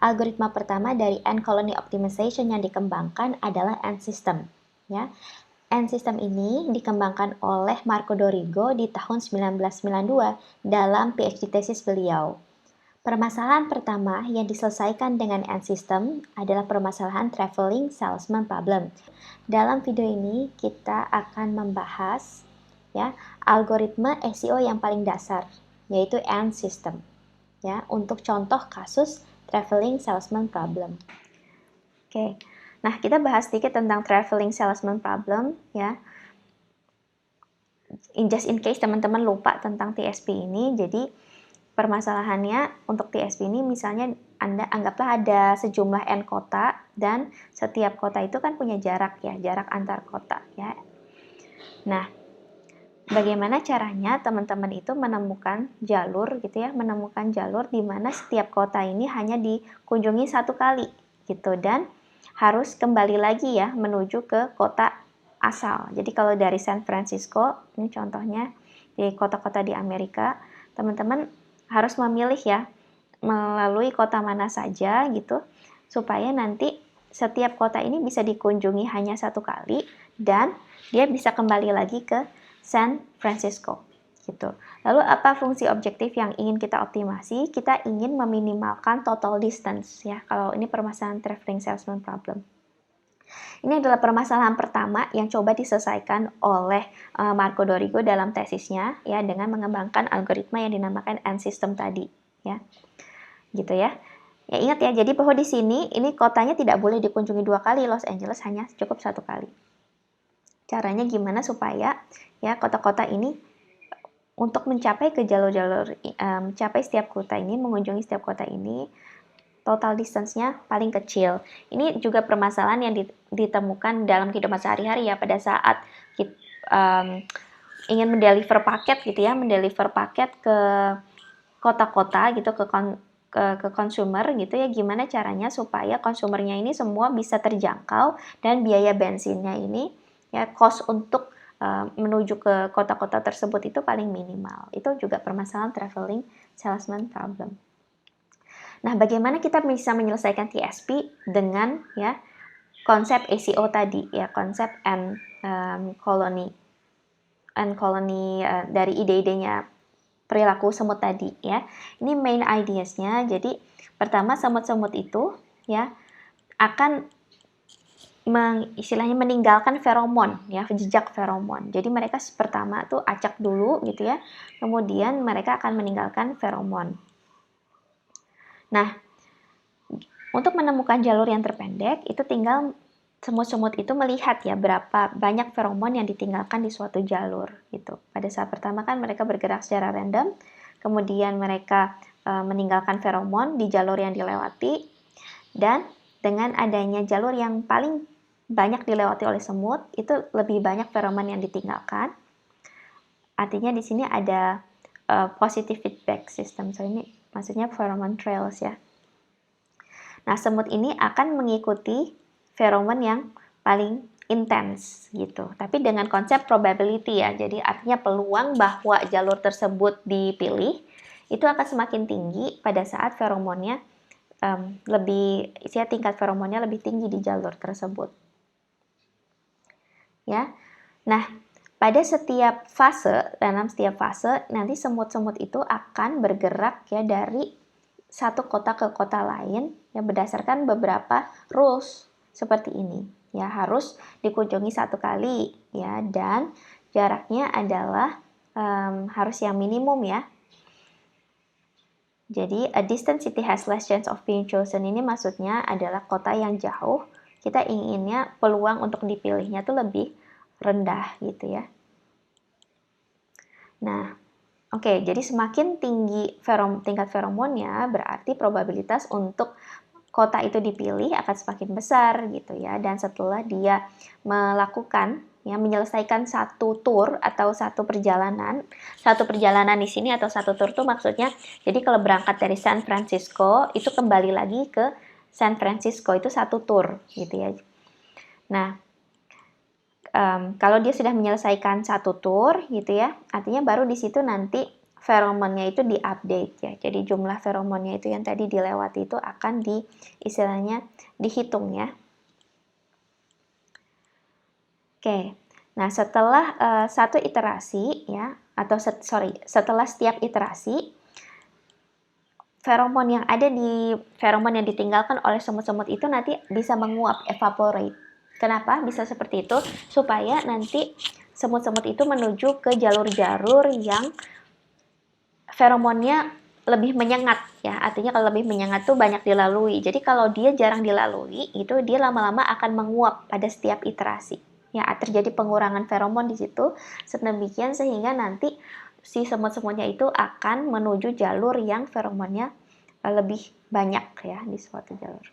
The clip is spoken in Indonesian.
Algoritma pertama dari Ant Colony Optimization yang dikembangkan adalah Ant System. Ya. Ant System ini dikembangkan oleh Marco Dorigo di tahun 1992 dalam PhD tesis beliau. Permasalahan pertama yang diselesaikan dengan Ant System adalah permasalahan traveling salesman problem. Dalam video ini kita akan membahas ya algoritma SEO yang paling dasar, yaitu Ant System. Ya, untuk contoh kasus traveling salesman problem. Oke. Nah, kita bahas sedikit tentang traveling salesman problem ya. Just in case teman-teman lupa tentang TSP ini, jadi permasalahannya untuk TSP ini misalnya Anda anggaplah ada sejumlah N kota dan setiap kota itu kan punya jarak ya, jarak antar kota ya. Nah, bagaimana caranya teman-teman itu menemukan jalur gitu ya, menemukan jalur di mana setiap kota ini hanya dikunjungi satu kali gitu dan harus kembali lagi ya menuju ke kota asal. Jadi kalau dari San Francisco, ini contohnya di kota-kota di Amerika, teman-teman harus memilih ya melalui kota mana saja gitu supaya nanti setiap kota ini bisa dikunjungi hanya satu kali dan dia bisa kembali lagi ke San Francisco gitu. Lalu apa fungsi objektif yang ingin kita optimasi? Kita ingin meminimalkan total distance ya. Kalau ini permasalahan traveling salesman problem. Ini adalah permasalahan pertama yang coba diselesaikan oleh Marco Dorigo dalam tesisnya ya dengan mengembangkan algoritma yang dinamakan Ant System tadi ya. Gitu ya. Ya ingat ya, jadi bahwa di sini ini kotanya tidak boleh dikunjungi 2 kali, Los Angeles hanya cukup 1 kali. Caranya gimana supaya ya kota-kota ini untuk mencapai ke jalur-jalur mencapai setiap kota ini, mengunjungi setiap kota ini total distance-nya paling kecil. Ini juga permasalahan yang ditemukan dalam kehidupan sehari-hari ya pada saat kita, ingin mendeliver paket gitu ya, mendeliver paket ke kota-kota gitu ke consumer gitu ya, gimana caranya supaya konsumernya ini semua bisa terjangkau dan biaya bensinnya ini ya cost untuk menuju ke kota-kota tersebut itu paling minimal. Itu juga permasalahan traveling salesman problem. Nah, bagaimana kita bisa menyelesaikan TSP dengan ya konsep SEO tadi ya, konsep Ant Colony dari ide-idenya perilaku semut tadi ya. Ini main ideas-nya. Jadi pertama semut-semut itu ya akan istilahnya meninggalkan feromon ya, jejak feromon. Jadi mereka pertama tuh acak dulu gitu ya. Kemudian mereka akan meninggalkan feromon. Nah, untuk menemukan jalur yang terpendek itu tinggal semut-semut itu melihat ya berapa banyak feromon yang ditinggalkan di suatu jalur gitu. Pada saat pertama kan mereka bergerak secara random, kemudian mereka meninggalkan feromon di jalur yang dilewati dan dengan adanya jalur yang paling banyak dilewati oleh semut itu lebih banyak feromon yang ditinggalkan. Artinya di sini ada positive feedback system. So ini maksudnya pheromone trails ya. Nah, semut ini akan mengikuti feromon yang paling intens gitu. Tapi dengan konsep probability ya. Jadi artinya peluang bahwa jalur tersebut dipilih itu akan semakin tinggi pada saat feromonnya tingkat feromonnya lebih tinggi di jalur tersebut. Ya. Nah, pada setiap fase, dalam setiap fase nanti semut-semut itu akan bergerak ya dari satu kota ke kota lain ya berdasarkan beberapa rules seperti ini ya, harus dikunjungi satu kali ya dan jaraknya adalah harus yang minimum ya. Jadi a distant city has less chance of being chosen ini maksudnya adalah kota yang jauh kita inginnya peluang untuk dipilihnya tuh lebih rendah gitu ya. Nah, oke, jadi semakin tinggi tingkat feromonnya, berarti probabilitas untuk kota itu dipilih akan semakin besar gitu ya. Dan setelah dia menyelesaikan satu tour atau satu perjalanan di sini atau satu tour itu maksudnya, jadi kalau berangkat dari San Francisco itu kembali lagi ke San Francisco itu satu tour gitu ya. Nah, kalau dia sudah menyelesaikan satu tour gitu ya, artinya baru di situ nanti feromonnya itu diupdate ya. Jadi jumlah feromonnya itu yang tadi dilewati itu akan istilahnya dihitung ya. Oke. Nah, setelah satu iterasi ya, atau setelah setiap iterasi, feromon yang ditinggalkan oleh semut-semut itu nanti bisa menguap, evaporate. Kenapa bisa seperti itu? Supaya nanti semut-semut itu menuju ke jalur-jalur yang feromonnya lebih menyengat ya. Artinya kalau lebih menyengat tuh banyak dilalui. Jadi kalau dia jarang dilalui, itu dia lama-lama akan menguap pada setiap iterasi. Ya, terjadi pengurangan feromon di situ sedemikian sehingga nanti si semut-semutnya itu akan menuju jalur yang feromonnya lebih banyak ya di suatu jalur.